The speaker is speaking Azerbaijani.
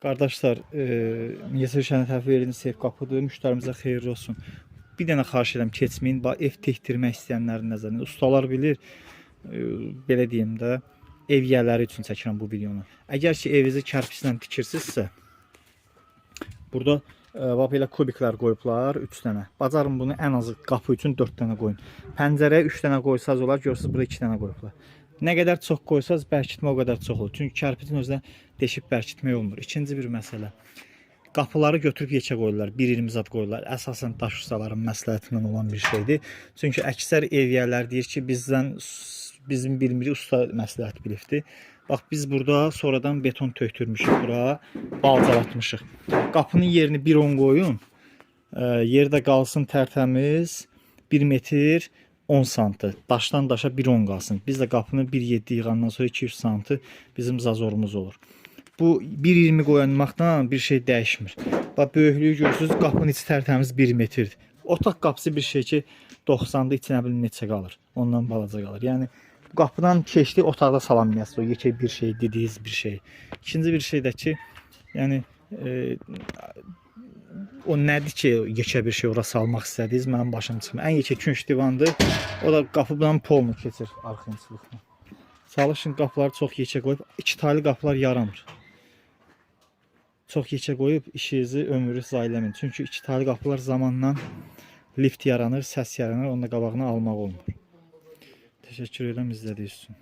Qardaşlar, Miyəsər şəhərinə tərəf verilmiş seyf qapıdır. Müştərimizə xeyirli olsun. Bir dənə xahiş edirəm keçməyin. Ev tikdirmək istəyənlərin nəzərinə. Ustalar bilir, belə deyim də, ev yiyələri üçün çəkirəm bu videonu. Əgər ki evinizi kərpiçlə tikirsinizsə, burada belə kubiklər qoyublar 3 dənə. Bacarın bunu ən azı qapı üçün 4 dənə qoyun. Pəncərəyə 3 dənə qoysaz olar, görürsüz burada 2 dənə qoyublar. Nə qədər çox qoysaz bərkitmə o qədər çox olur. Çünki kərpicin özünə deşib bərkitmək olmur. İkinci bir məsələ. Qapıları götürüb yekə qoyurlar, 1-20 zad qoyurlar. Əsasən daş ustaların məsləhətindən olan bir şeydir. Çünki əksər evyərlər deyir ki, bizim bilmirik, usta məsləhət bilibdir. Bax biz burada sonradan beton tökdürmüşük bura, balcalatmışıq. Qapının yerini 1.10 qoyun. Yerdə qalsın tərtəmiz 1 metr 10 santı. Daşdan daşa 1.10 qalsın. Biz də qapını 1.7 yığandan sonra 200 santı bizim zazorumuz olur. Bu 1.20 qoyanmaqdan bir şey dəyişmir. Bax böyüklüyü görürsüz, qapının içi tərtəmiz 1 metrdir. Otaq qapısı bir şey ki 90-da içinə bilir neçə qalır. Ondan balaca qalır. Yəni qapıdan keçdi, otaqda salamlayasınız o yekə bir şey, dediğiniz bir şey. İkinci bir şey də ki, yəni o nədir ki, yekə bir şey ora salmaq istədiniz, mənim başım çıxmır. Ən yekə künc divandır. O da qapıdan polnu keçir arxınçılıqla. Çalışın qapıları çox yekə qoyub, 2 taylı qapılar yaramır. Çox yekə qoyub işinizi, ömrünüzü zayi eləməyin. Çünki 2 taylı qapılar zamanla lift yaranır, səs yaranır, onun da qabağını almaq olmur. Təşəkkür edirəm izlədiyiniz üçün.